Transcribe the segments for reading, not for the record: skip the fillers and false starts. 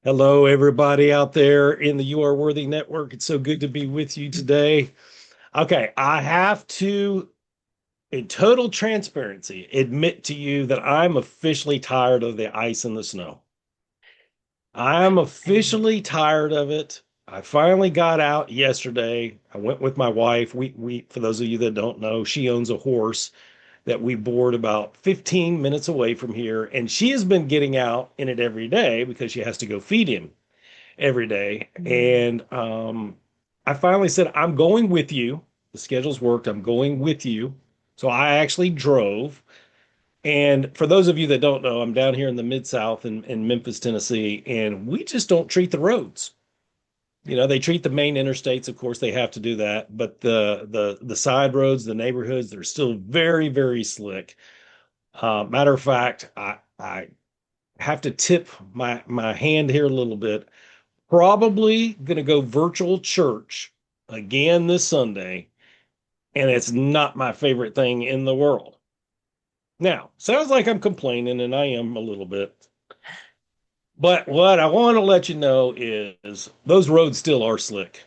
Hello, everybody out there in the You Are Worthy Network. It's so good to be with you today. Okay, I have to, in total transparency, admit to you that I'm officially tired of the ice and the snow. I'm officially tired of it. I finally got out yesterday. I went with my wife. We, for those of you that don't know, she owns a horse that we board about 15 minutes away from here, and she has been getting out in it every day because she has to go feed him every day. And I finally said, I'm going with you. The schedule's worked. I'm going with you. So I actually drove. And for those of you that don't know, I'm down here in the Mid South in Memphis, Tennessee, and we just don't treat the roads. They treat the main interstates, of course, they have to do that, but the side roads, the neighborhoods, they're still very, very slick. Matter of fact, I have to tip my hand here a little bit. Probably going to go virtual church again this Sunday, and it's not my favorite thing in the world. Now, sounds like I'm complaining, and I am a little bit. But what I want to let you know is those roads still are slick.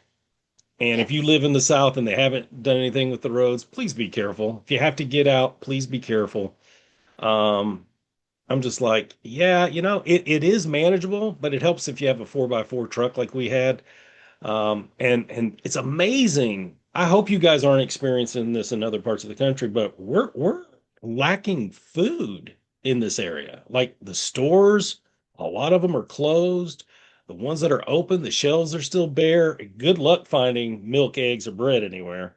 And if you Yes. live in the South and they haven't done anything with the roads, please be careful. If you have to get out, please be careful. Um, I'm just like, yeah, it is manageable, but it helps if you have a 4x4 truck like we had. And it's amazing. I hope you guys aren't experiencing this in other parts of the country, but we're lacking food in this area. Like the stores, a lot of them are closed. The ones that are open, the shelves are still bare. Good luck finding milk, eggs, or bread anywhere.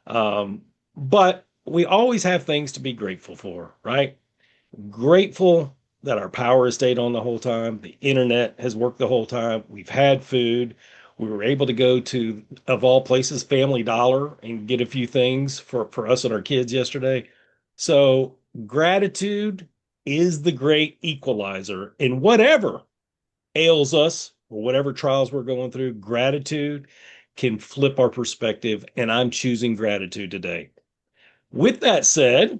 But we always have things to be grateful for, right? Grateful that our power has stayed on the whole time. The internet has worked the whole time. We've had food. We were able to go to, of all places, Family Dollar and get a few things for us and our kids yesterday. So gratitude is the great equalizer. And whatever ails us or whatever trials we're going through, gratitude can flip our perspective. And I'm choosing gratitude today. With that said,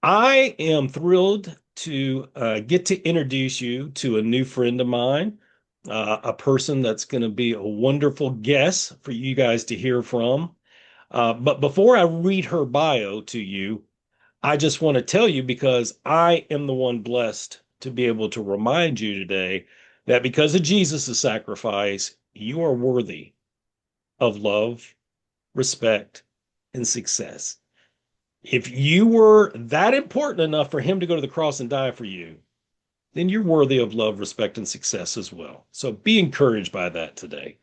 I am thrilled to get to introduce you to a new friend of mine, a person that's going to be a wonderful guest for you guys to hear from. But before I read her bio to you, I just want to tell you because I am the one blessed to be able to remind you today that because of Jesus' sacrifice, you are worthy of love, respect, and success. If you were that important enough for him to go to the cross and die for you, then you're worthy of love, respect, and success as well. So be encouraged by that today.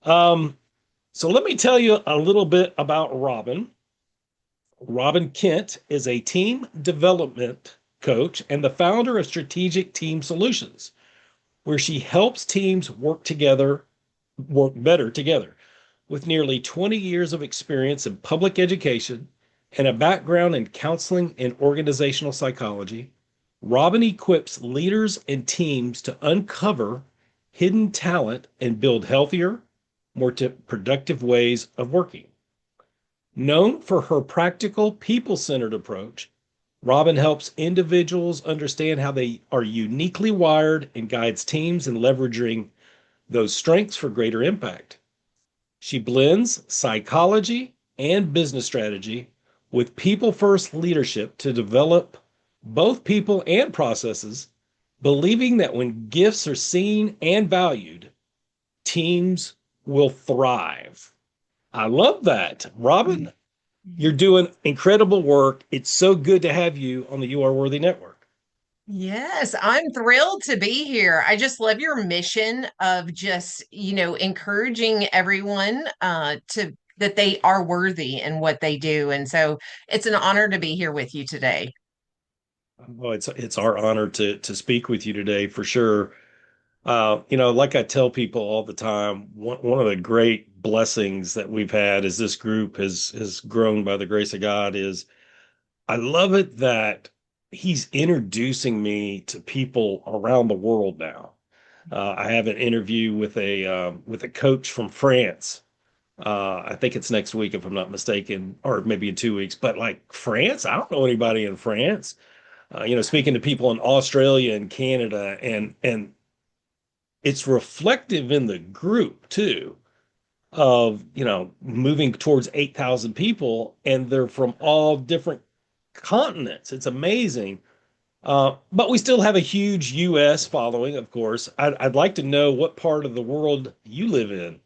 Um, so let me tell you a little bit about Robbin. Robbin Kent is a team development coach and the founder of Strategic Team Solutions, where she helps teams work better together. With nearly 20 years of experience in public education and a background in counseling and organizational psychology, Robin equips leaders and teams to uncover hidden talent and build healthier, more productive ways of working. Known for her practical, people centered approach, Robin helps individuals understand how they are uniquely wired and guides teams in leveraging those strengths for greater impact. She blends psychology and business strategy with people first leadership to develop both people and processes, believing that when gifts are seen and valued, teams will thrive. I love that. Robin, you're doing incredible work. It's so good to have you on the You Are Worthy Network. Yes, I'm thrilled to be here. I just love your mission of just, encouraging everyone to that they are worthy in what they do. And so it's an honor to be here with you today. Oh, it's our honor to speak with you today for sure. Like I tell people all the time, one of the great blessings that we've had as this group has grown by the grace of God is I love it that he's introducing me to people around the world now. I have an interview with a coach from France. I think it's next week if I'm not mistaken, or maybe in 2 weeks. But like France, I don't know anybody in France. Speaking to people in Australia and Canada, and it's reflective in the group too of, moving towards 8,000 people, and they're from all different continents. It's amazing. But we still have a huge US following, of course. I'd like to know what part of the world you live in.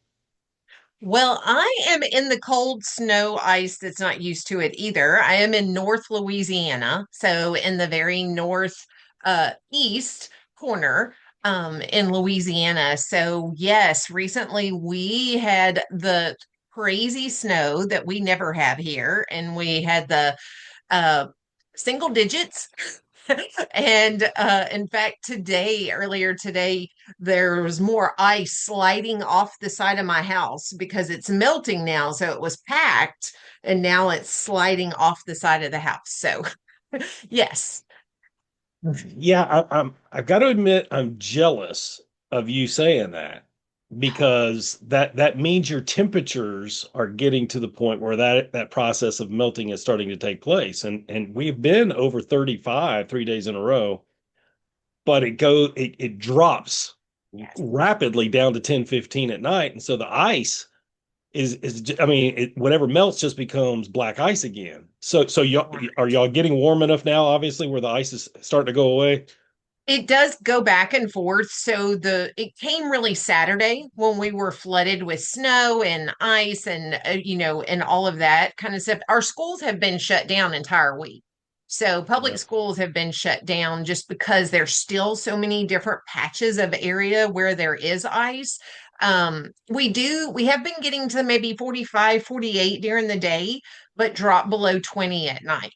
Well, I am in the cold snow ice that's not used to it either. I am in North Louisiana, so in the very north east corner in Louisiana. So yes, recently we had the crazy snow that we never have here, and we had the uh single digits. And in fact, earlier today, there was more ice sliding off the side of my house because it's melting now. So it was packed and now it's sliding off the side of the house. So, yes. Yeah, I've got to admit I'm jealous of you saying that, because that means your temperatures are getting to the point where that process of melting is starting to take place. And we've been over 35 3 days in a row, but it drops Yes. rapidly down to 10, 15 at night. And so the ice I mean, whatever melts just becomes black ice again. So y'all getting warm enough now, obviously, where the ice is starting to go away? It does go back and forth. So it came really Saturday when we were flooded with snow and ice and and all of that kind of stuff. Our schools have been shut down entire week. So public Yep. schools have been shut down just because there's still so many different patches of area where there is ice. We have been getting to maybe 45, 48 during the day, but drop below 20 at night.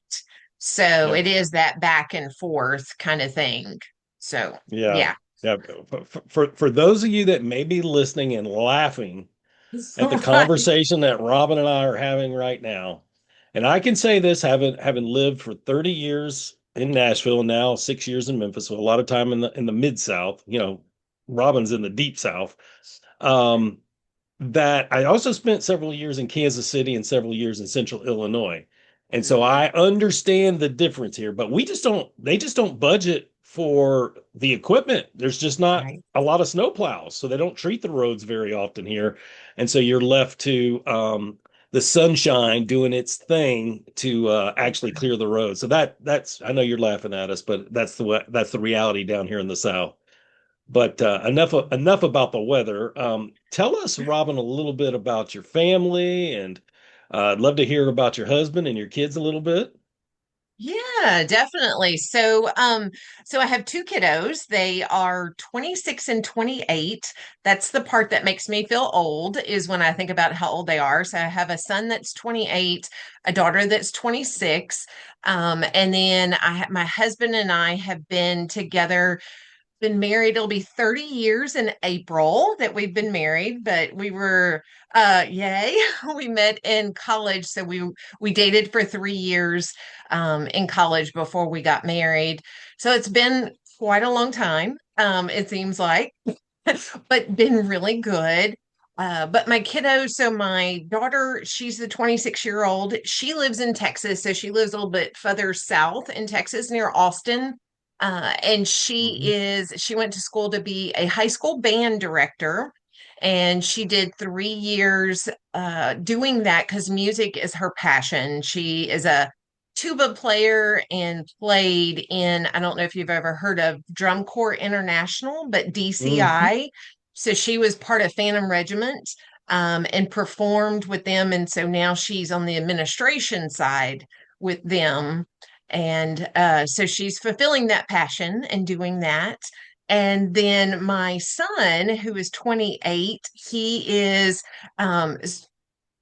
So Yep. it is that back and forth kind of thing. So, Yeah. yeah. Yeah. For those of you that may be listening and laughing at the Right. conversation that Robin and I are having right now, and I can say this, having lived for 30 years in Nashville and now 6 years in Memphis, so a lot of time in the mid South, Robin's in the deep South. Um, that I also spent several years in Kansas City and several years in Central Illinois. And so Mhm. I understand the difference here, but they just don't budget for the equipment. There's just not Right. a lot of snow plows. So they don't treat the roads very often here. And so you're left to the sunshine doing its thing to actually clear the road. So I know you're laughing at us, but that's the reality down here in the South. But enough about the weather. Tell us, Robin, a little bit about your family, and I'd love to hear about your husband and your kids a little bit. Yeah, definitely. So I have two kiddos. They are 26 and 28. That's the part that makes me feel old is when I think about how old they are. So I have a son that's 28, a daughter that's 26. And then my husband and I have been together, been married. It'll be 30 years in April that we've been married, but we were yay, we met in college. So we dated for 3 years in college before we got married. So it's been quite a long time, it seems like, but been really good. But my kiddo, so my daughter, she's the 26-year-old. She lives in Texas. So she lives a little bit further south in Texas near Austin. And Mhm. she went to school to be a high school band director. And she did 3 years doing that because music is her passion. She is a tuba player and played in, I don't know if you've ever heard of Drum Corps International, but Mhm. DCI. So she was part of Phantom Regiment and performed with them. And so now she's on the administration side with them. And so she's fulfilling that passion and doing that. And then my son, who is 28, um,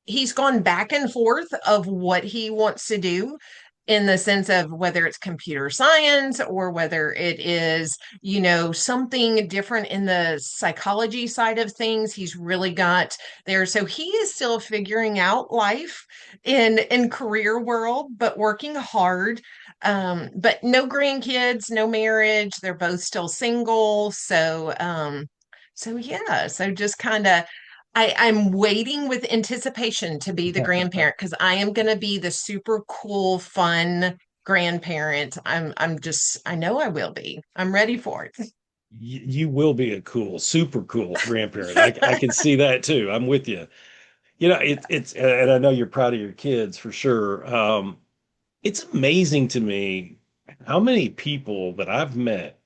he's gone back and forth of what he wants to do in the sense of whether it's computer science or whether it is, something different in the psychology side of things. He's really got there. So he is still figuring out life in career world, but working hard. But no grandkids, no marriage. They're both still single. So yeah, so just kind of I'm waiting with anticipation to be the grandparent because I am going to be the super cool, fun grandparent. I know I will be. I'm ready for it. You will be a cool, super cool grandparent. I can see that too. I'm with you. It's and I know you're proud of your kids for sure. It's amazing to me how many people that I've met,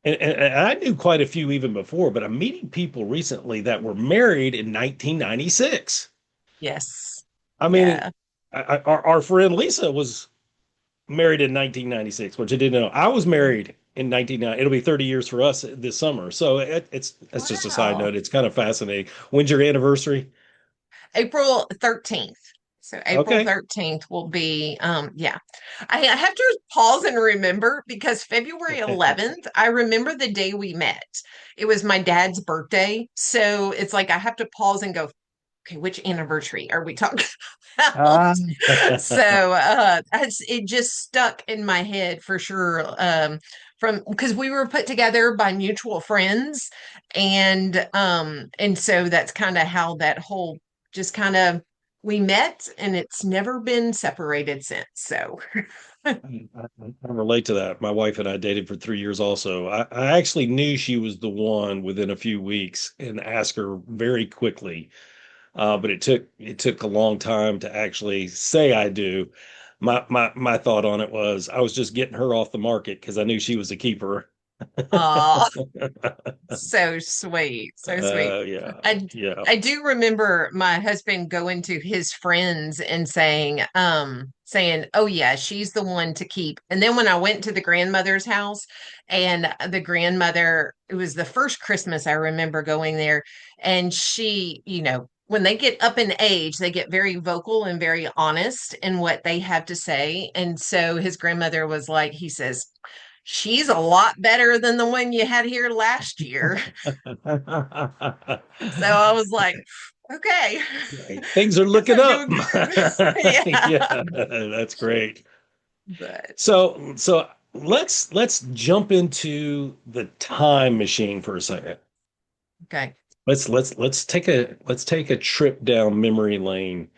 and I knew quite a few even before, but I'm meeting people recently that were married in 1996. Yes. I mean, Yeah. our friend Lisa was married in 1996, which I didn't know. I was married in 1990. It'll be 30 years for us this summer. So it's just a side Wow. note. It's kind of fascinating. When's your anniversary? April 13th. So April Okay. 13th will be yeah. I have to pause and remember because February 11th, I remember the day we met. It was my dad's birthday. So it's like I have to pause and go, okay, which anniversary are we talking about? Ah. So it just stuck in my head for sure. From because we were put together by mutual friends, and so that's kind of how that whole just kind of we met, and it's never been separated since. So I relate to that. My wife and I dated for 3 years also. I actually knew she was the one within a few weeks and asked her very quickly. But it took a long time to actually say I do. My thought on it was I was just getting her off the market because I knew she was a keeper. uh so sweet, so sweet. Yeah, I yeah. I do remember my husband going to his friends and saying, "Oh yeah, she's the one to keep." And then when I went to the grandmother's house and the grandmother, it was the first Christmas I remember going there, and she, when they get up in age, they get very vocal and very honest in what they have to say. And so his grandmother was like, he says, she's a lot better than the one you had here last year. So I was like, okay, Things are guess looking I'm up. doing good. Yeah. Yeah, that's great. But So let's jump into the time machine for a second. okay. Let's take a trip down memory lane.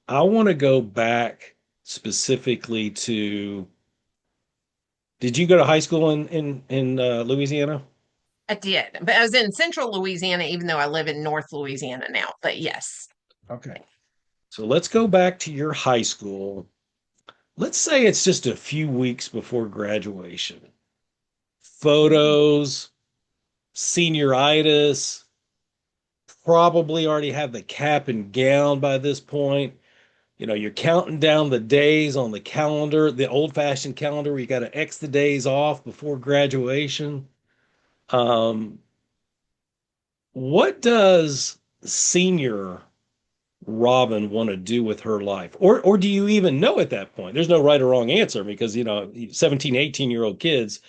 I want to go back specifically to, did you go to high school in Louisiana? I did. But I was in central Louisiana, even though I live in North Louisiana now. But yes. Okay. So let's go back to your high school. Let's say it's just a few weeks before graduation. Photos, senioritis, probably already have the cap and gown by this point. You're counting down the days on the calendar, the old-fashioned calendar where you got to X the days off before graduation. Um, what does senior Robin want to do with her life? Or do you even know at that point? There's no right or wrong answer because, 17, 18-year-old kids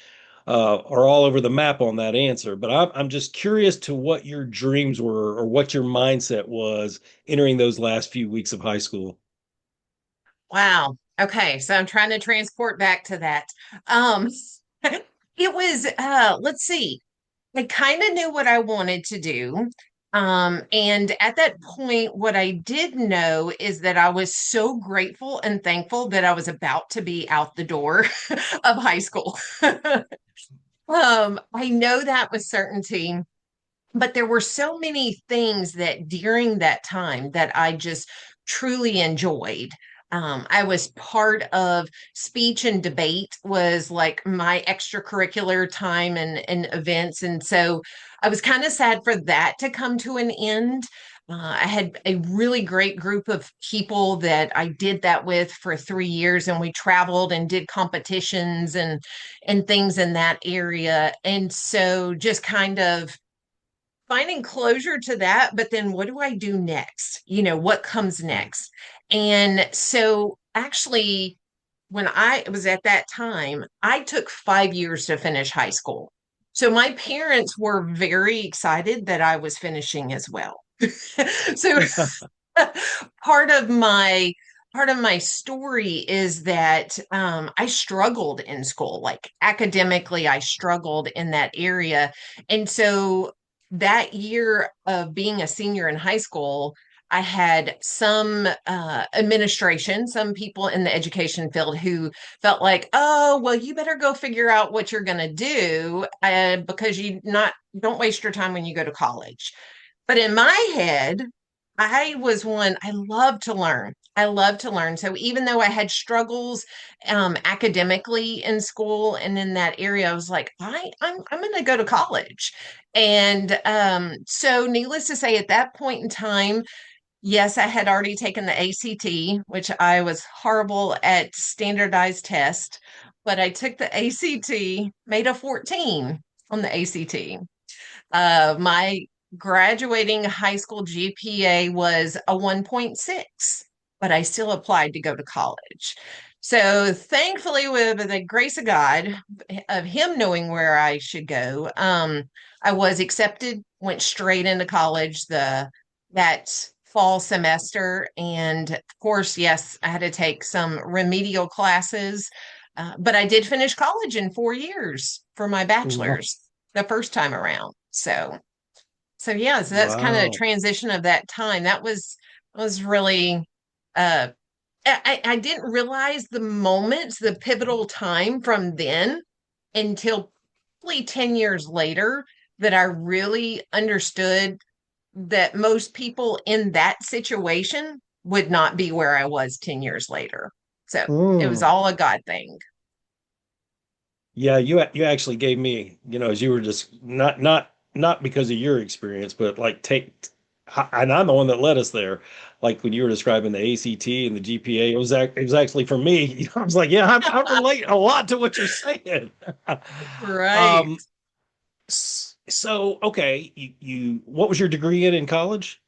are all over the map on that answer. But I'm just curious to what your dreams were or what your mindset was entering those last few weeks of high school. Wow. Okay. So I'm trying to transport back to that. Um, it was let's see. I kind of knew what I wanted to do. And at that point, what I did know is that I was so grateful and thankful that I was about to be out the door of high school. I know that with certainty, but there were so many things that during that time that I just truly enjoyed. I was part of speech and debate was like my extracurricular time and events. And so I was kind of sad for that to come to an end. I had a really great group of people that I did that with for 3 years, and we traveled and did competitions and things in that area. And so just kind of finding closure to that, but then what do I do next? What comes next? And so actually, when I was at that time, I took 5 years to finish high school. So my parents were very excited that I was finishing as well. So part of my part of my story is that I struggled in school, like academically, I struggled in that area. And so that year of being a senior in high school, I had some administration, some people in the education field who felt like, oh, well, you better go figure out what you're going to do because you not don't waste your time when you go to college. But in my head, I was one, I love to learn. I love to learn. So even though I had struggles academically in school and in that area, I was like, I'm going to go to college. And so, needless to say, at that point in time, yes, I had already taken the ACT, which I was horrible at standardized test, but I took the ACT, made a 14 on the ACT. My graduating high school GPA was a 1.6, but I still applied to go to college. So thankfully, with the grace of God, of Him knowing where I should go, I was accepted, went straight into college that fall semester, and of course, yes, I had to take some remedial classes, but I did finish college in 4 years for my Wow. bachelor's the first time around. So yeah, so that's kind of a Wow. transition of that time. That was really uh I didn't realize the moments, the pivotal time from then until probably 10 years later that I really understood that most people in that situation would not be where I was 10 years later. So it was Mm. all a God thing. Yeah, you actually gave me, as you were just not because of your experience, but like and I'm the one that led us there. Like when you were describing the ACT and the GPA, it was actually for me. I was like, yeah, I relate a lot to what you're saying. Right. Um, so okay, what was your degree in college?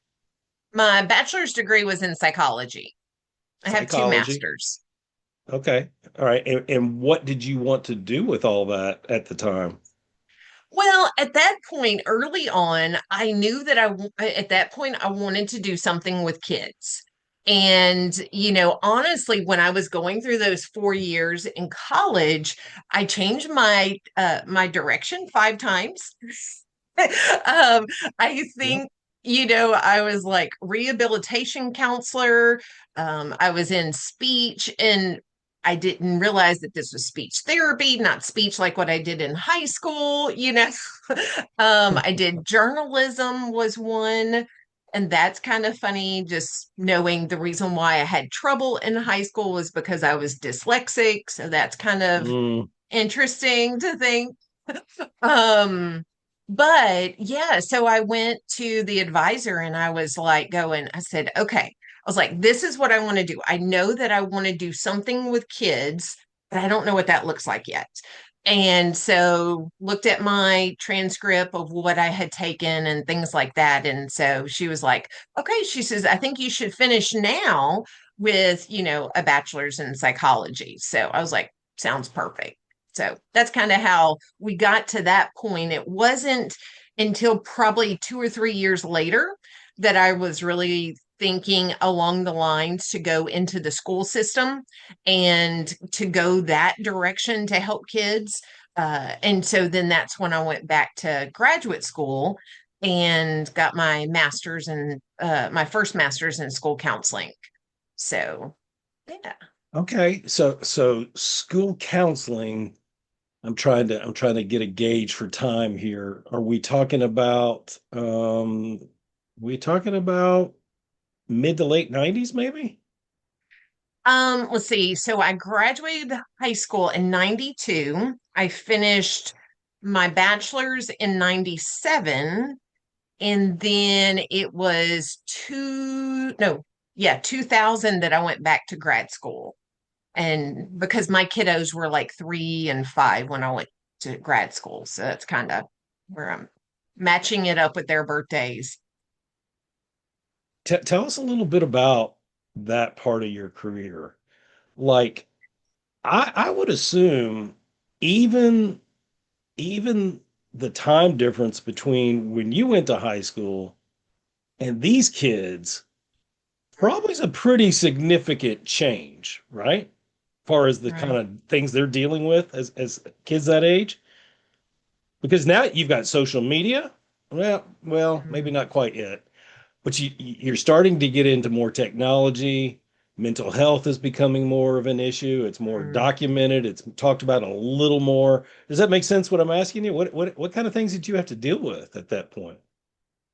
My bachelor's degree was in psychology. I have two Psychology. masters. Okay. All right. And what did you want to do with all that at the time? Well, at that point, early on, I knew that at that point, I wanted to do something with kids. And, honestly, when I was going through those 4 years in college, I changed my direction 5 times. I Yep. think, I was like rehabilitation counselor. I was in speech, and I didn't realize that this was speech therapy, not speech like what I did in high school. I did journalism was one. And that's kind of funny, just knowing the reason why I had trouble in high school was because I was dyslexic. So that's kind of Mm, interesting to think. Um, but yeah, so I went to the advisor and I was like I said, okay, I was like, this is what I want to do. I know that I want to do something with kids, but I don't know what that looks like yet. And so looked at my transcript of what I had taken and things like that. And so she was like, okay, she says, I think you should finish now with, a bachelor's in psychology. So I was like, sounds perfect. So that's kind of how we got to that point. It wasn't until probably 2 or 3 years later that I was really thinking along the lines to go into the school system and to go that direction to help kids. And so then that's when I went back to graduate school and got my master's and my first master's in school counseling. So, yeah. okay. So school counseling, I'm trying to get a gauge for time here. Are we talking about mid to late 90s maybe? Let's see. So I graduated high school in 92. I finished my bachelor's in 97. And then it was no, yeah, 2000 that I went back to grad school. And because my kiddos were like 3 and 5 when I went to grad school. So that's kind of where I'm matching it up with their birthdays. Tell us a little bit about that part of your career. Like I would assume even even the time difference between when you went to high school and these kids probably is a pretty significant change, right? As far as the kind Right. of things they're dealing with as kids that age. Because now you've got social media. Well, maybe Mhm. not quite yet. but you're starting to get into more technology. Mental health is becoming more of an issue. It's more Mm. documented. It's talked about a little more. Does that make sense what I'm asking you? What kind of things did you have to deal with at that point?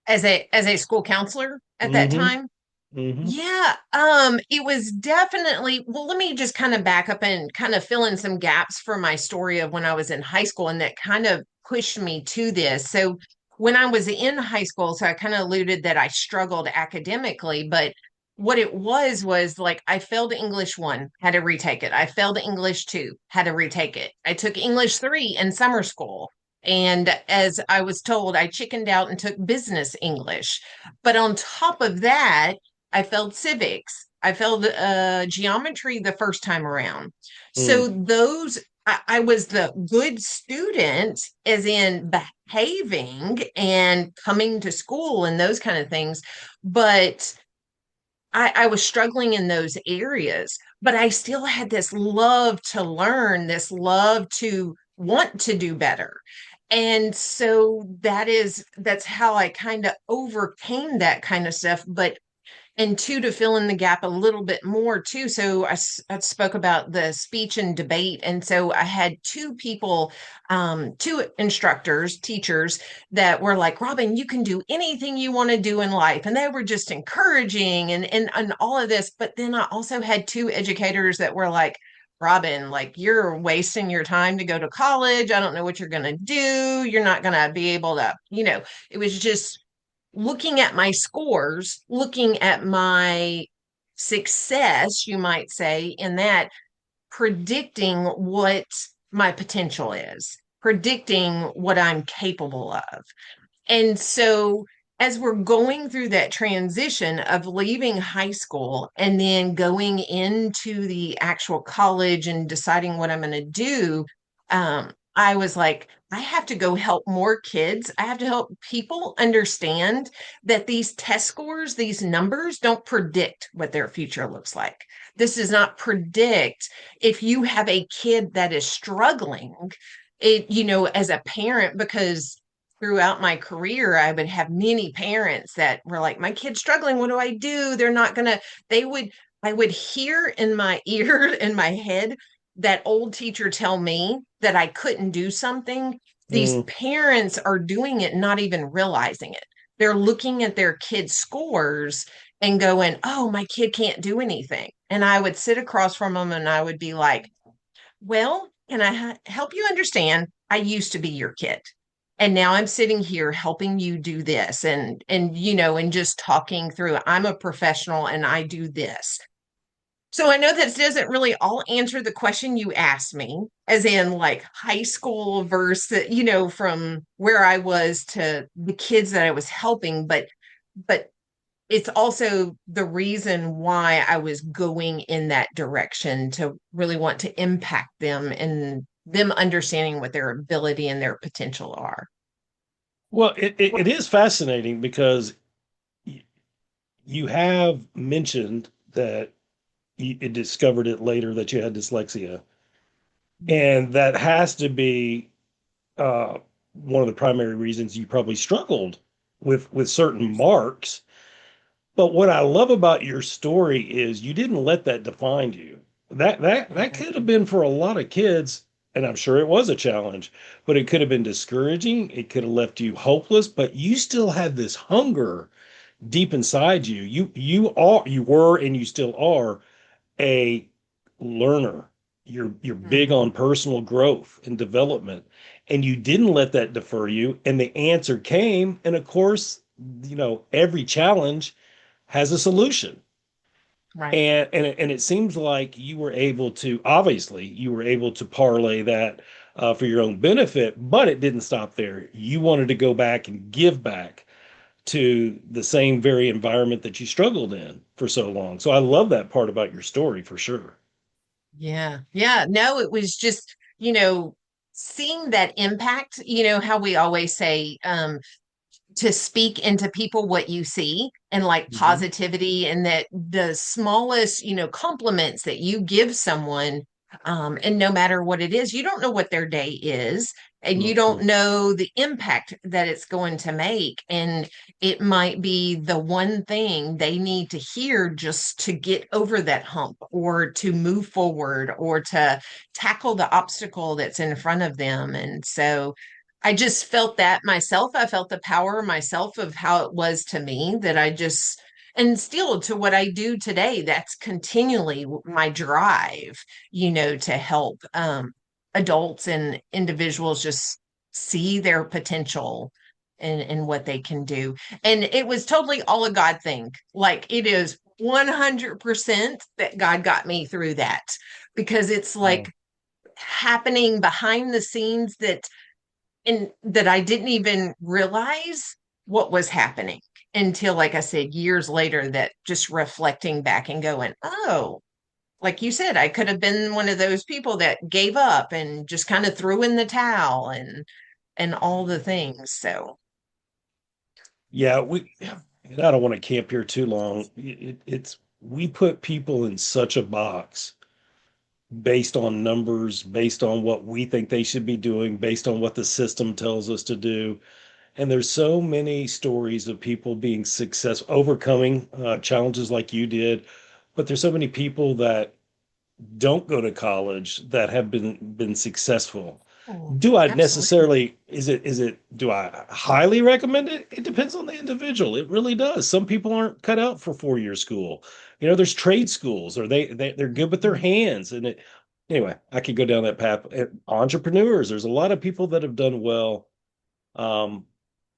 As a school counselor at that Mm-hmm. time. Mm-hmm. Yeah, it was definitely, well, let me just kind of back up and kind of fill in some gaps for my story of when I was in high school and that kind of pushed me to this. So when I was in high school, so I kind of alluded that I struggled academically, but what it was like I failed English 1, had to retake it. I failed English 2, had to retake it. I took English 3 in summer school. And as I was told, I chickened out and took business English. But on top of that, I failed civics. I failed geometry the first time around. So Mm. I was the good student, as in behaving and coming to school and those kind of things. But I was struggling in those areas, but I still had this love to learn, this love to want to do better. And so that's how I kind of overcame that kind of stuff. But and two, to fill in the gap a little bit more too, so I spoke about the speech and debate, and so I had two people, two instructors, teachers, that were like, Robin, you can do anything you want to do in life, and they were just encouraging and all of this. But then I also had two educators that were like, Robin, like, you're wasting your time to go to college. I don't know what you're going to do. You're not going to be able to, it was just looking at my scores, looking at my success, you might say, in that, predicting what my potential is, predicting what I'm capable of. And so, as we're going through that transition of leaving high school and then going into the actual college and deciding what I'm going to do, I was like, I have to go help more kids. I have to help people understand that these test scores, these numbers don't predict what their future looks like. This does not predict if you have a kid that is struggling, as a parent, because throughout my career, I would have many parents that were like, my kid's struggling. What do I do? They're not gonna, they would, I would hear in my ear, in my head, that old teacher tell me that I couldn't do something. These Mm. parents are doing it, not even realizing it. They're looking at their kids' scores and going, oh, my kid can't do anything. And I would sit across from them and I would be like, well, can I help you understand? I used to be your kid. And now I'm sitting here helping you do this and just talking through it. I'm a professional and I do this. So I know that doesn't really all answer the question you asked me, as in like high school versus, from where I was to the kids that I was helping, but it's also the reason why I was going in that direction, to really want to impact them and them understanding what their ability and their potential are. Well, it is fascinating because y- you have mentioned that you discovered it later that you had dyslexia, and that has to be uh, one of the primary reasons you probably struggled with certain marks. But what I love about your story is you didn't let that define you. That could have been for a lot of kids, and I'm sure it was a challenge, but it could have been discouraging. It could have left you hopeless, but you still had this hunger deep inside you. You were and you still are a learner. You're big Mhm. on personal growth and development, and you didn't let that defer you. And the answer came, and of course, every challenge has a solution. Right. And it seems like you were able to parlay that for your own benefit, but it didn't stop there. You wanted to go back and give back to the same very environment that you struggled in for so long. So I love that part about your story for sure. Yeah. Yeah. No, it was just, seeing that impact, how we always say, to speak into people what you see, and like Mhm. positivity, and that the smallest, compliments that you give someone And no matter what it is, you don't know what their day is, and you don't Mhm. know the impact that it's going to make. And it might be the one thing they need to hear just to get over that hump or to move forward or to tackle the obstacle that's in front of them. And so I just felt that myself. I felt the power myself of how it was to me that I just, and still to what I do today, that's continually my drive, to help adults and individuals just see their potential and what they can do. And it was totally all a God thing. Like it is 100% that God got me through that because it's like Oh. happening behind the scenes that I didn't even realize what was happening until, like I said, years later, that just reflecting back and going, oh, like you said, I could have been one of those people that gave up and just kind of threw in the towel and all the things. So, Yeah, and I don't want to camp here too long. It's we put people in such a box based on numbers, based on what we think they should be doing, based on what the system tells us to do. And there's so many stories of people being successful, overcoming challenges like you did. But there's so many people that don't go to college that have been successful. oh, Do I absolutely. necessarily, do I highly recommend it? It depends on the individual. It really does. Some people aren't cut out for 4 year school. There's trade schools or they're good with their Mhm. hands. Anyway, I could go down that path. Entrepreneurs, there's a lot of people that have done well. Um,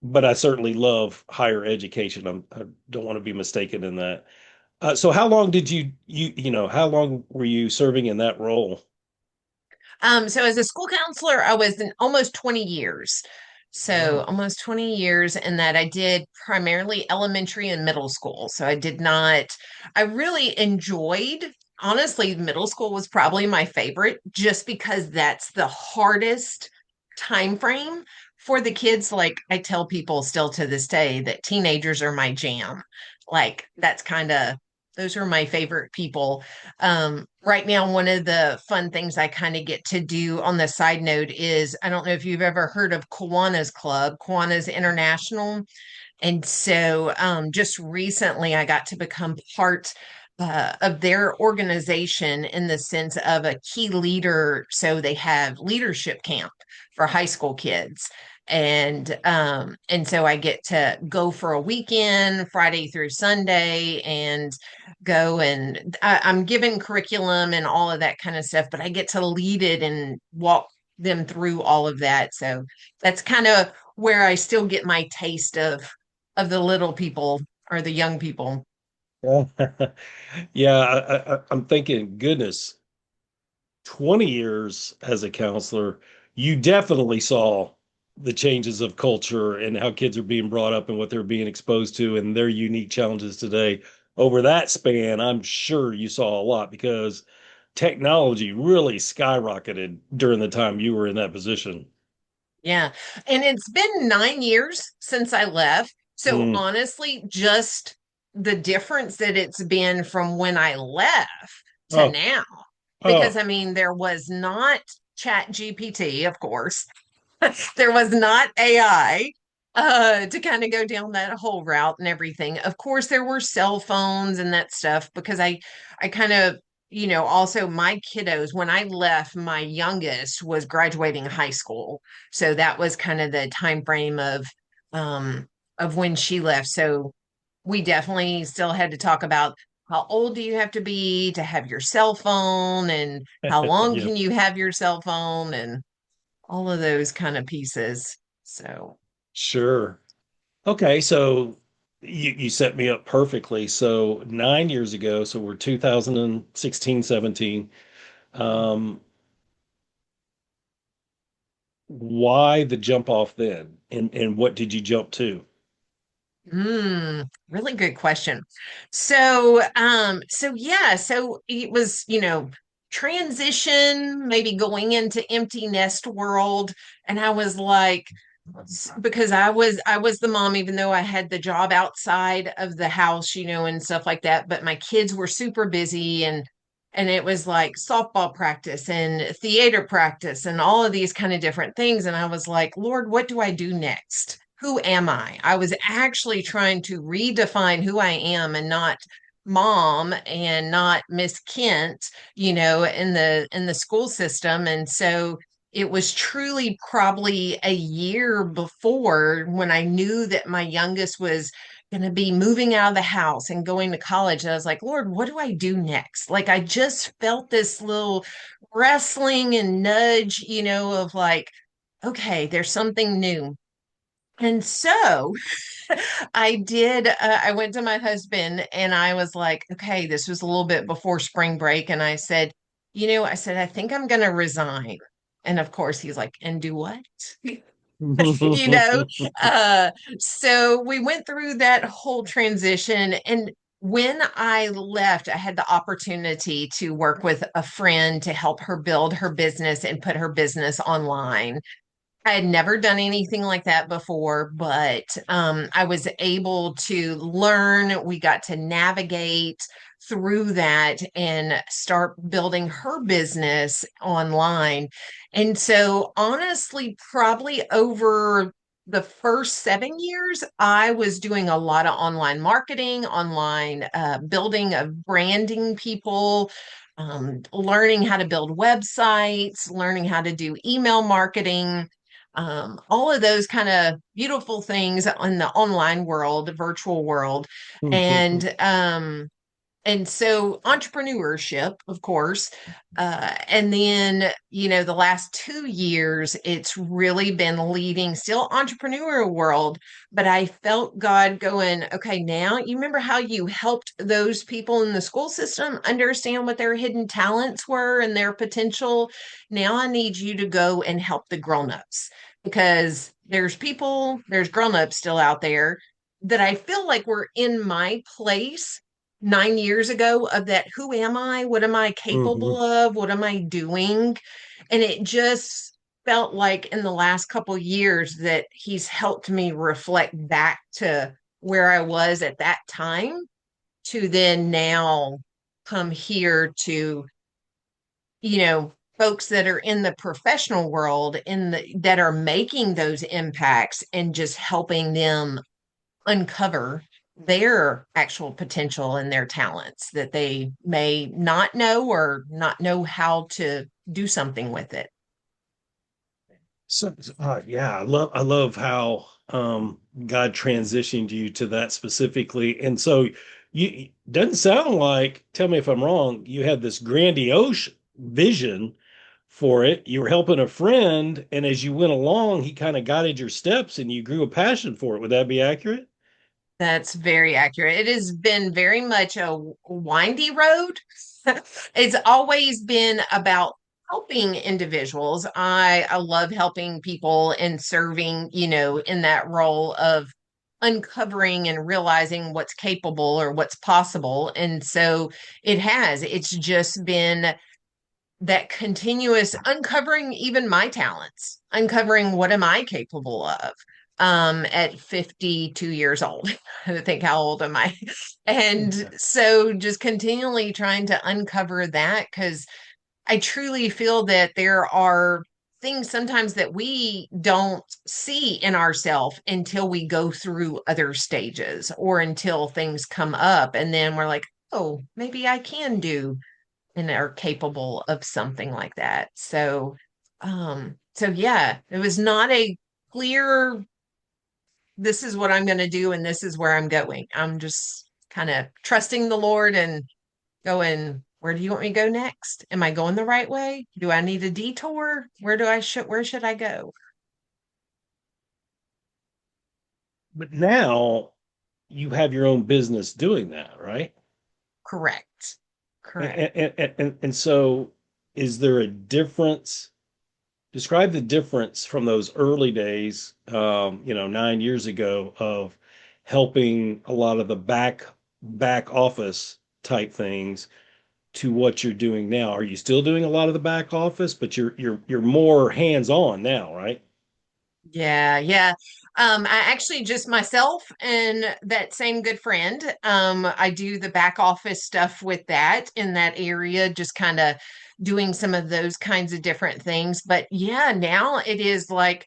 but I certainly love higher education. I don't want to be mistaken in that. So how long did how long were you serving in that role? So as a school counselor, I was in almost 20 years. So Wow. almost 20 years, and that I did primarily elementary and middle school. So I did not, I really enjoyed, honestly, middle school was probably my favorite just because that's the hardest time frame for the kids. Like I tell people still to this day that teenagers are my jam. Like that's kind of, those are my favorite people. Right now, one of the fun things I kind of get to do on the side note is I don't know if you've ever heard of Kiwanis Club, Kiwanis International. And so just recently, I got to become part of their organization in the sense of a key leader. So they have leadership camp for high school kids. And so I get to go for a weekend, Friday through Sunday, and go and I'm given curriculum and all of that kind of stuff, but I get to lead it and walk them through all of that. So that's kind of where I still get my taste of the little people or the young people. Yeah, yeah. I'm thinking, goodness, 20 years as a counselor, you definitely saw the changes of culture and how kids are being brought up and what they're being exposed to and their unique challenges today. Over that span, I'm sure you saw a lot because technology really skyrocketed during the time you were in that position. Yeah. And it's been 9 years since I left. So Mm. honestly, just the difference that it's been from when I left to Oh, now. Because oh, I mean, there was not Chat GPT, of course. There was not AI to kind of go down that whole route and everything. Of course, there were cell phones and that stuff because I kind of, also my kiddos, when I left, my youngest was graduating high school. So that was kind of the time frame um of when she left. So we definitely still had to talk about how old do you have to be to have your cell phone and how long yeah, can you have your cell phone and all of those kind of pieces. So, sure. Okay, so you set me up perfectly. So 9 years ago, so we're 2016, 17. Um, why the jump off then? And what did you jump to? really good question. So yeah, so it was, transition, maybe going into empty nest world, and I was like, because I was the mom, even though I had the job outside of the house, and stuff like that. But my kids were super busy, and and it was like softball practice and theater practice and all of these kind of different things. And I was like, Lord, what do I do next? Who am I? I was actually trying to redefine who I am and not mom and not Miss Kent, in the school system. And so it was truly probably a year before when I knew that my youngest was going to be moving out of the house and going to college. And I was like, Lord, what do I do next? Like, I just felt this little wrestling and nudge, of like, okay, there's something new. And so I went to my husband and I was like, okay, this was a little bit before spring break. And I said, I think I'm going to resign. And of course, he's like, and do what? you know uh so we went through that whole transition, and when I left, I had the opportunity to work with a friend to help her build her business and put her business online. I had never done anything like that before, but I was able to learn. We got to navigate through that and start building her business online. And so, honestly, probably over the first 7 years, I was doing a lot of online marketing, online building of branding people, learning how to build websites, learning how to do email marketing, all of those kind of beautiful things in the online world, the virtual world. And so entrepreneurship, of course. And then, the last 2 years, it's really been leading still entrepreneurial world. But I felt God going, okay, now you remember how you helped those people in the school system understand what their hidden talents were and their potential. Now I need you to go and help the grown-ups, because there's grown-ups still out there that I feel like were in my place 9 years ago of that. Who am I? What am I capable Mhm. of? What am I doing? And it just felt like in the last couple years that he's helped me reflect back to where I was at that time, to then now come here to, folks that are in the professional world, that are making those impacts and just helping them uncover their actual potential and their talents that they may not know or not know how to do something with it. So, yeah, I love how God transitioned you to that specifically. And so you doesn't sound like, tell me if I'm wrong, you had this grandiose vision for it. You were helping a friend, and as you went along, he kind of guided your steps and you grew a passion for it. Would that be accurate? That's very accurate. It has been very much a windy road. It's always been about helping individuals. I love helping people and serving, in that role of uncovering and realizing what's capable or what's possible. And so it's just been that continuous uncovering even my talents, uncovering what am I capable of, at 52 years old. I think, how old am I? And Yeah. so just continually trying to uncover that, because I truly feel that there are things sometimes that we don't see in ourselves until we go through other stages or until things come up. And then we're like, oh, maybe I can do and are capable of something like that. So yeah, it was not a clear, this is what I'm going to do and this is where I'm going. I'm just kind of trusting the Lord and going, where do you want me to go next? Am I going the right way? Do I need a detour? Where should I go? But now you have your own business doing that, right? Correct. Correct. And so is there a difference? Describe the difference from those early days, 9 years ago, of helping a lot of the back office type things to what you're doing now. Are you still doing a lot of the back office, but you're more hands-on now, right? Yeah, yeah. I actually just myself and that same good friend. I do the back office stuff with that in that area, just kind of doing some of those kinds of different things. But yeah, now it is like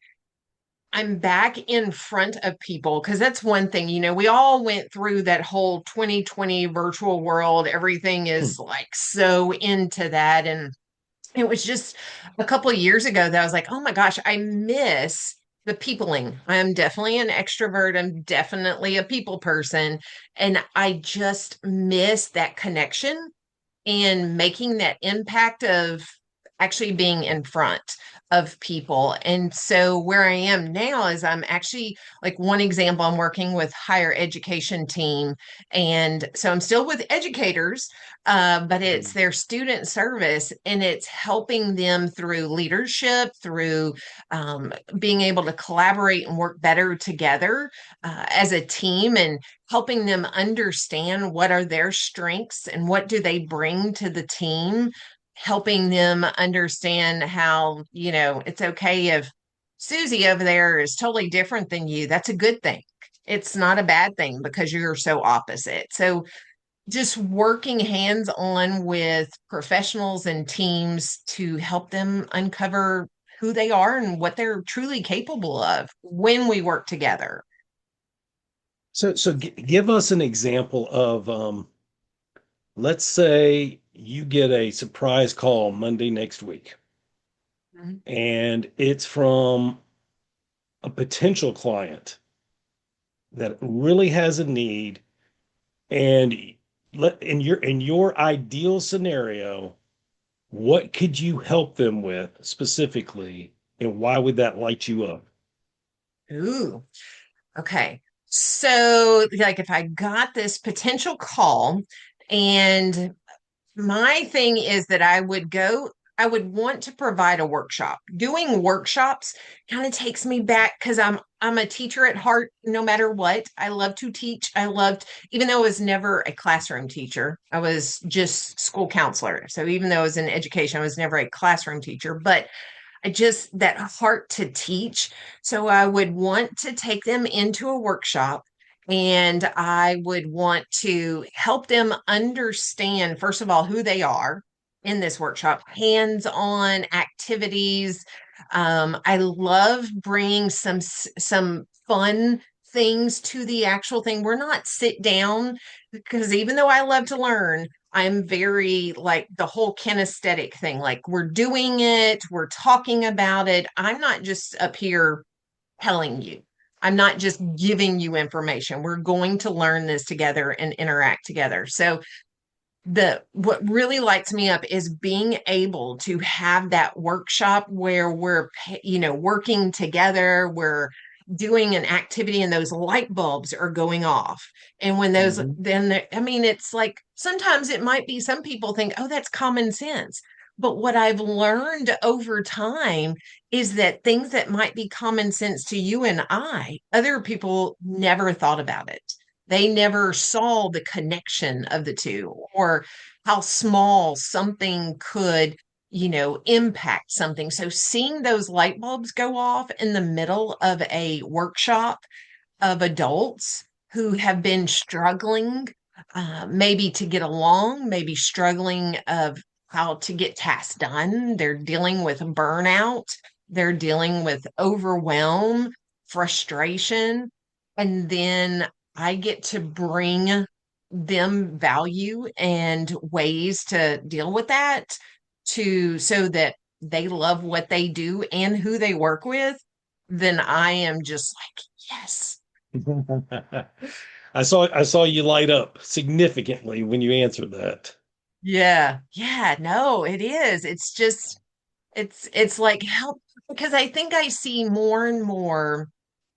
I'm back in front of people because that's one thing, we all went through that whole 2020 virtual world. Everything is like so into that. And it was just a couple of years ago that I was like, oh my gosh, I miss the peopling. I'm definitely an extrovert. I'm definitely a people person. And I just miss that connection and making that impact of actually being in front of people. And so where I am now is I'm actually like one example, I'm working with higher education team. And so I'm still with educators, but it's their student service and it's helping them through leadership, through being able to collaborate and work better together as a team and helping them understand what are their strengths and what do they bring to the team, helping them understand how, it's okay if Susie over there is totally different than you. That's a good thing. It's not a bad thing because you're so opposite. So just working hands on with professionals and teams to help them uncover who they are and what they're truly capable of when we work together. So give us an example of, let's say you get a surprise call Monday next week, Mhm. and it's from a potential client that really has a need, and in your ideal scenario, what could you help them with specifically, and why would that light you up? Ooh, okay. So, like, if I got this potential call, and my thing is that I would want to provide a workshop. Doing workshops kind of takes me back because I'm a teacher at heart, no matter what. I love to teach. Even though I was never a classroom teacher, I was just school counselor. So even though I was in education, I was never a classroom teacher, but I just that heart to teach. So I would want to take them into a workshop and I would want to help them understand, first of all, who they are in this workshop, hands on activities. I love bringing some fun things to the actual thing. We're not sit down because even though I love to learn, I'm very like the whole kinesthetic thing. Like we're doing it, we're talking about it. I'm not just up here telling you. I'm not just giving you information. We're going to learn this together and interact together. So the what really lights me up is being able to have that workshop where we're working together, we're doing an activity and those light bulbs are going off. And when those Mhm. I mean it's like sometimes it might be some people think, oh, that's common sense, but what I've learned over time is that things that might be common sense to you and I, other people never thought about it. They never saw the connection of the two or how small something could, impact something. So seeing those light bulbs go off in the middle of a workshop of adults who have been struggling, maybe to get along, maybe struggling of how to get tasks done. They're dealing with burnout, they're dealing with overwhelm, frustration. And then I get to bring them value and ways to deal with that to so that they love what they do and who they work with, then I am just like, yes. I saw you light up significantly when you answered that. Yeah. Yeah, no, it is. It's just it's like help because I think I see more and more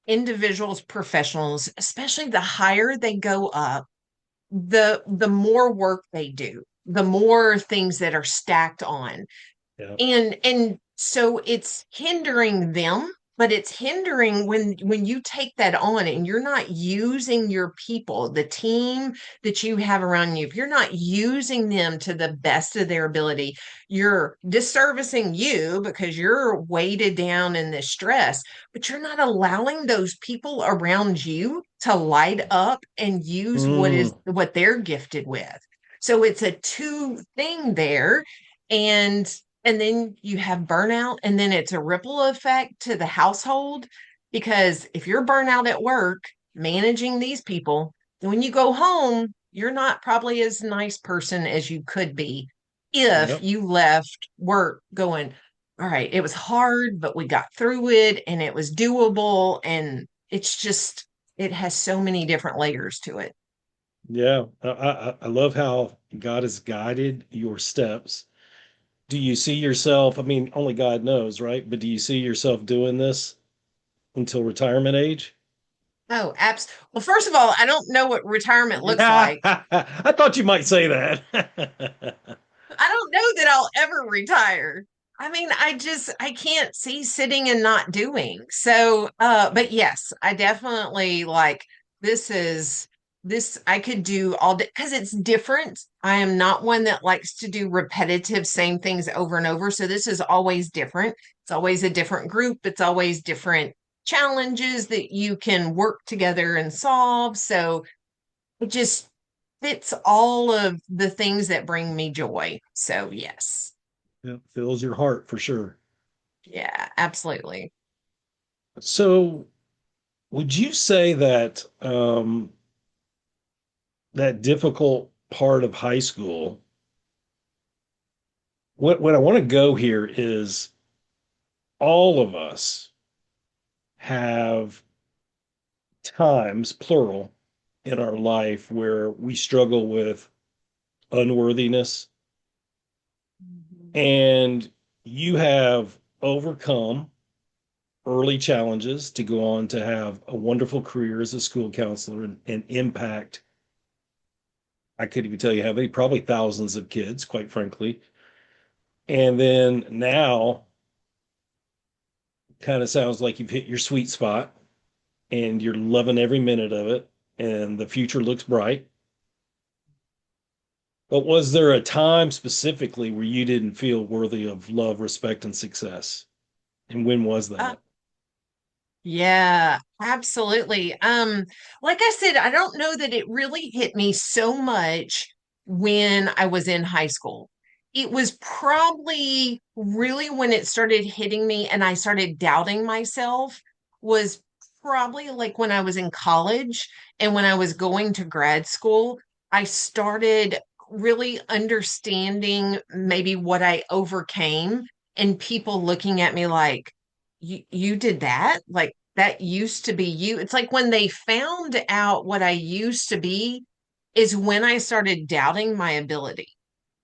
individuals, professionals, especially the higher they go up, the more work they do, the more things that are stacked on. Yeah. And so it's hindering them but it's hindering when you take that on and you're not using your people, the team that you have around you. If you're not using them to the best of their ability, you're disservicing you because you're weighted down in this stress, but you're not allowing those people around you to light up and use Mm, what they're gifted with. So it's a two thing there. And then you have burnout, and then it's a ripple effect to the household. Because if you're burnout at work, managing these people, then when you go home, you're not probably as nice person as you could be if yep. you left work going, all right, it was hard, but we got through it and it was doable. And it's just, it has so many different layers to it. Yeah. I love how God has guided your steps. Do you see yourself? I mean, only God knows, right? But do you see yourself doing this until retirement age? Oh, abs. Well, first of all, I don't know what retirement looks like. I thought you might say that. I don't know that I'll ever retire. I mean, I can't see sitting and not doing. So, but yes, I definitely like this is this I could do all day because it's different. I am not one that likes to do repetitive same things over and over. So this is always different. It's always a different group. It's always different challenges that you can work together and solve. So it just fits all of the things that bring me joy. So, yes. Yeah, fills your heart for sure. Yeah, absolutely. So, would you say that that difficult part of high school, what I want to go here is all of us have times, plural, in our life where we struggle with unworthiness, Mhm. and you have overcome early challenges to go on to have a wonderful career as a school counselor and impact. I could even tell you how many, probably thousands of kids, quite frankly. And then now, kind of sounds like you've hit your sweet spot and you're loving every minute of it, and the future looks bright. But was there a time specifically where you didn't feel worthy of love, respect, and success? And when was Uh, that? yeah, absolutely. Like I said, I don't know that it really hit me so much when I was in high school. It was probably really when it started hitting me and I started doubting myself was probably like when I was in college and when I was going to grad school. I started really understanding maybe what I overcame and people looking at me like, you did that? Like that used to be you. It's like when they found out what I used to be is when I started doubting my ability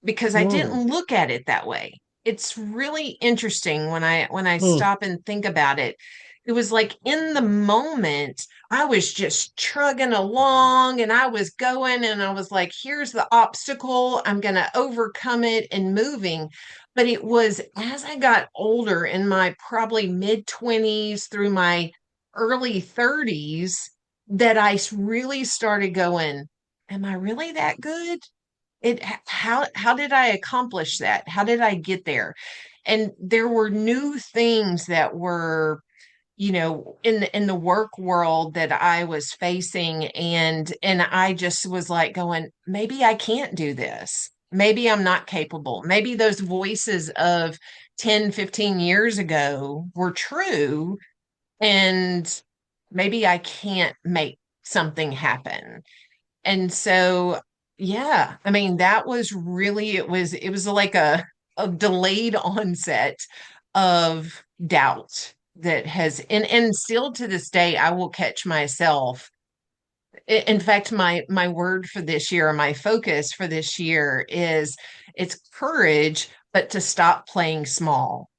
because I Hmm. didn't look at it that way. It's really interesting when I Hmm. stop and think about it. It was like in the moment, I was just trugging along and I was going and I was like, here's the obstacle. I'm going to overcome it and moving. But it was as I got older in my probably mid 20s through my early 30s that I really started going, am I really that good? How did I accomplish that? How did I get there? And there were new things that were, in the work world that I was facing, and I just was like going, maybe I can't do this. Maybe I'm not capable. Maybe those voices of 10, 15 years ago were true, and maybe I can't make something happen. And so, yeah, I mean, that was really, it was like a delayed onset of doubt that has, and still to this day, I will catch myself. In fact, my word for this year, or my focus for this year is it's courage, but to stop playing small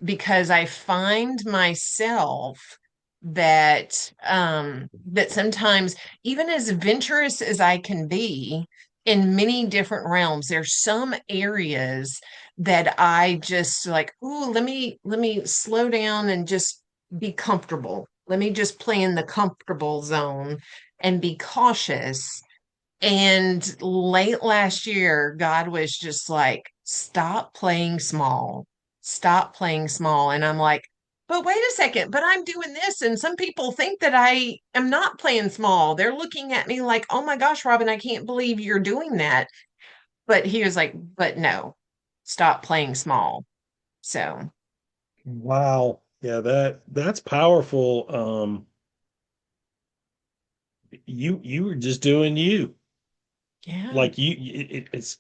because I find myself that sometimes even as adventurous as I can be in many different realms, there's some areas that I just like, ooh, let me slow down and just be comfortable. Let me just play in the comfortable zone and be cautious. And late last year, God was just like, stop playing small, stop playing small. And I'm like, but wait a second, but I'm doing this. And some people think that I am not playing small. They're looking at me like, oh my gosh, Robin, I can't believe you're doing that. But he was like, but no, stop playing small. So, Wow. Yeah, that's powerful. You were just doing you. yeah. Like it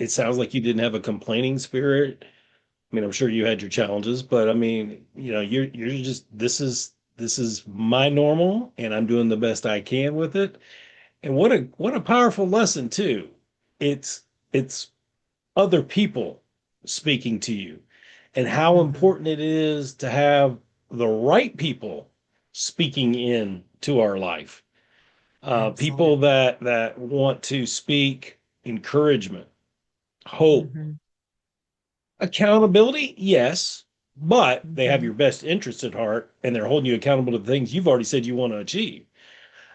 sounds like you didn't have a complaining spirit. I mean, I'm sure you had your challenges, but I mean, you're just this is my normal and I'm doing the best I can with it. And what a powerful lesson too. It's other people speaking to you and how Mhm. important it is to have the right people speaking in to our life. People Absolutely. that want to speak encouragement, hope, Hmm. accountability, yes, but they have Hmm. your best interest at heart and they're holding you accountable to the things you've already said you want to achieve.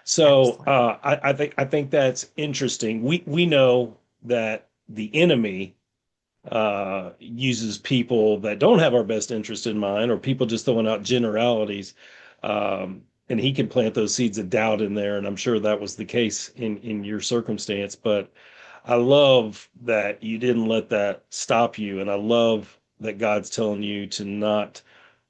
So Absolutely. I think that's interesting. We know that the enemy uses people that don't have our best interest in mind, or people just throwing out generalities. And he can plant those seeds of doubt in there. And I'm sure that was the case in your circumstance. But I love that you didn't let that stop you. And I love that God's telling you to not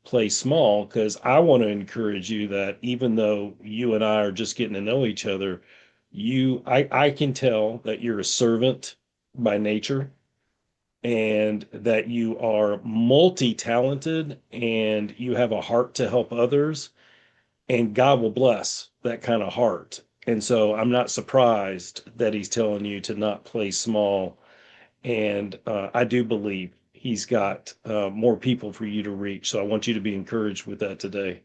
play small, because I want to encourage you that even though you and I are just getting to know each other, I can tell that you're a servant by nature and that you are multi-talented and you have a heart to help others, and God will bless that kind of heart. And so I'm not surprised that he's telling you to not play small. And I do believe he's got more people for you to reach. So I want you to be encouraged with that today.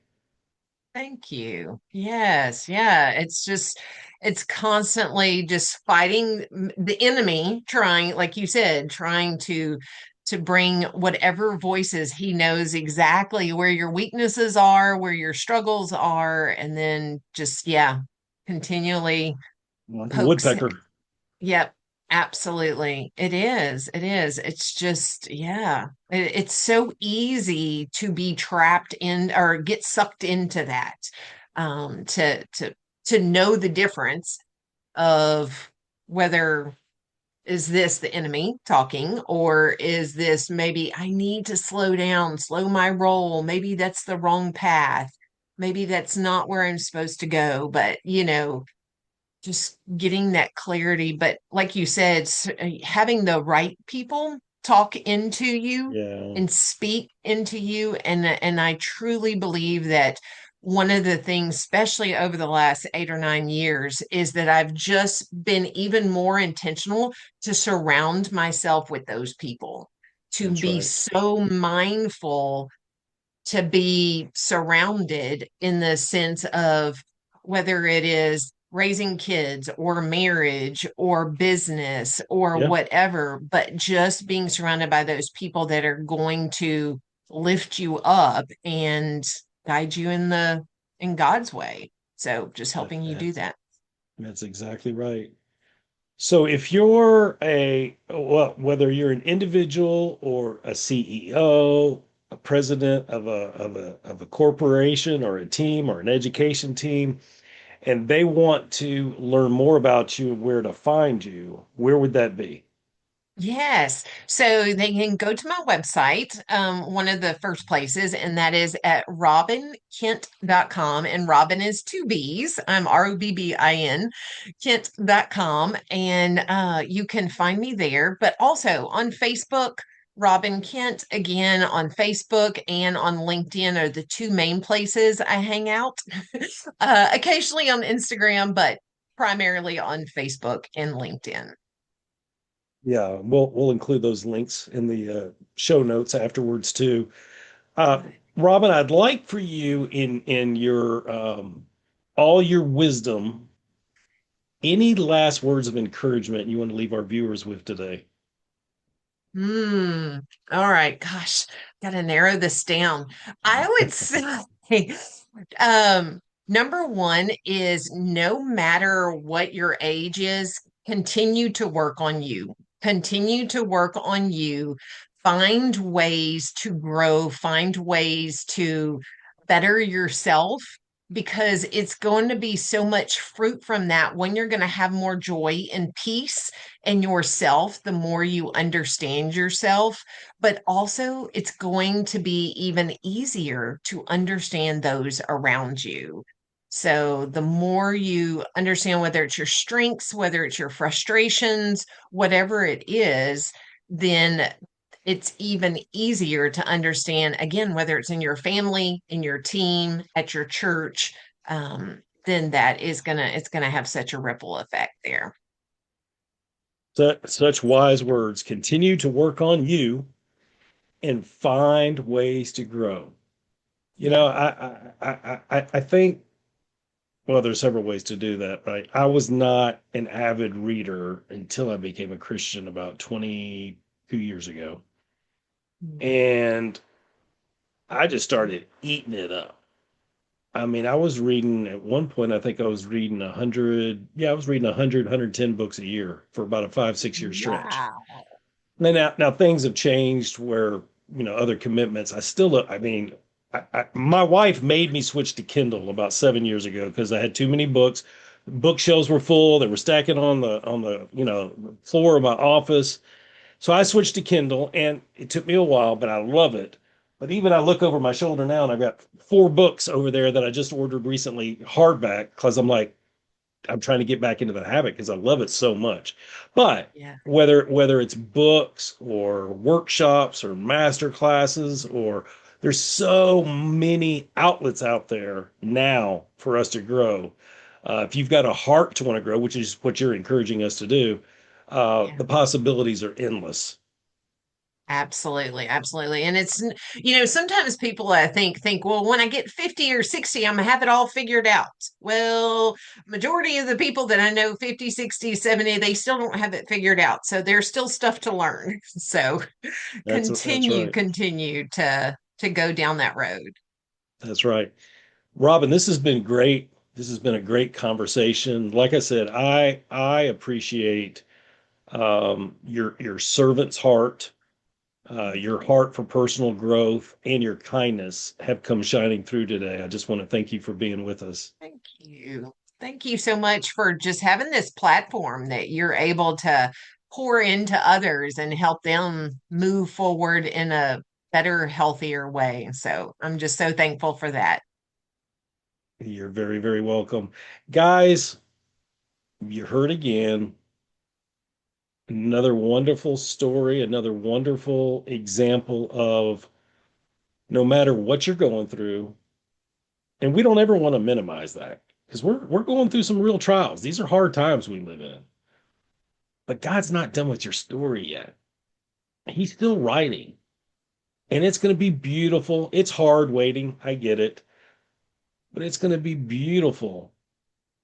Thank you. Yes, yeah. It's just, it's constantly just fighting the enemy, trying, like you said, trying to bring whatever voices he knows exactly where your weaknesses are, where your struggles are, and then just, yeah, continually Like a pokes. woodpecker. Yep, absolutely. It is. It is. It's just, yeah. It's so easy to be trapped in or get sucked into that. To know the difference of whether is this the enemy talking, or is this maybe I need to slow down, slow my roll. Maybe that's the wrong path. Maybe that's not where I'm supposed to go. But, just getting that clarity. But like you said, having the right people talk into you Yeah, and speak into you. And I truly believe that one of the things, especially over the last 8 or 9 years, is that I've just been even more intentional to surround myself with those people, to that's be right. so mindful, to be surrounded in the sense of whether it is raising kids or marriage or business or Yeah, whatever, but just being surrounded by those people that are going to lift you up and guide you in God's way. So just that, helping you do that's that. that's exactly right. So if you're well, whether you're an individual or a CEO, a president of a corporation or a team or an education team, and they want to learn more about you and where to find you, where would that be? Yes. So they can go to my website, one of the first places, and that is at robbinkent.com. And Robin is two B's. I'm Robbin, Kent.com. And you can find me there, but also on Facebook, Robin Kent, again on Facebook and on LinkedIn are the two main places I hang out. Occasionally on Instagram, but primarily on Facebook and LinkedIn. Yeah, we'll include those links in the show notes afterwards too. Uh, Robin, I'd like for you in your all your wisdom, any last words of encouragement you want to leave our viewers with today? Hmm. All right. Gosh, gotta narrow this down. I would say, number one is no matter what your age is, continue to work on you. Continue to work on you. Find ways to grow, find ways to better yourself because it's going to be so much fruit from that when you're going to have more joy and peace in yourself, the more you understand yourself. But also, it's going to be even easier to understand those around you. So, the more you understand, whether it's your strengths, whether it's your frustrations, whatever it is, then it's even easier to understand, again, whether it's in your family, in your team, at your church. Then that is gonna it's gonna have such a ripple effect there. Such wise words. Continue to work on you and find ways to grow. You Yeah. know, I think, well, there's several ways to do that, right? I was not an avid reader until I became a Christian about 22 years ago. Mm. And I just started eating it up. I mean, I was reading at one point, I think I was reading 100, yeah, I was reading 110 books a year for about a 5, 6 year stretch. Wow. Now things have changed where, other commitments. I still, I mean, my wife made me switch to Kindle about 7 years ago because I had too many books. Bookshelves were full. They were stacking on the floor of my office. So I switched to Kindle, and it took me a while, but I love it. But even I look over my shoulder now, and I've got 4 books over there that I just ordered recently, hardback, because I'm trying to get back into the habit because I love it so much. But Yeah. whether it's books or workshops or master classes, or there's so many outlets out there now for us to grow. If you've got a heart to want to grow, which is what you're encouraging us to do, Yeah. the possibilities are endless. Absolutely, absolutely. And it's, sometimes people think, well, when I get 50 or 60, I'm gonna have it all figured out. Well, majority of the people that I know, 50, 60, 70, they still don't have it figured out. So there's still stuff to learn. So That's right. continue to go down that road. That's right. Robin, this has been great. This has been a great conversation. Like I said, I appreciate your servant's heart, your heart for personal growth, and your kindness have come shining through today. I just want to thank you for being with us. Thank you. Thank you so much for just having this platform that you're able to pour into others and help them move forward in a better, healthier way. So I'm just so thankful for that. You're very, very welcome. Guys, you heard again. Another wonderful story, another wonderful example of no matter what you're going through, and we don't ever want to minimize that because we're going through some real trials. These are hard times we live in. But God's not done with your story yet. He's still writing. And it's going to be beautiful. It's hard waiting. I get it. But it's going to be beautiful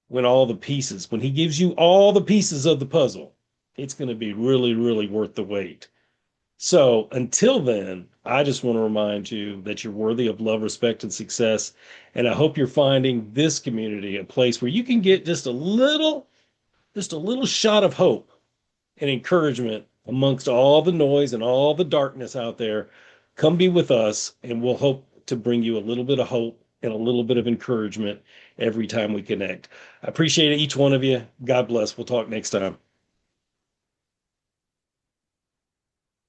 when he gives you all the pieces of the puzzle, it's going to be really, really worth the wait. So until then, I just want to remind you that you're worthy of love, respect, and success. And I hope you're finding this community a place where you can get just a little shot of hope and encouragement amongst all the noise and all the darkness out there. Come be with us, and we'll hope to bring you a little bit of hope and a little bit of encouragement every time we connect. I appreciate each one of you. God bless. We'll talk next time.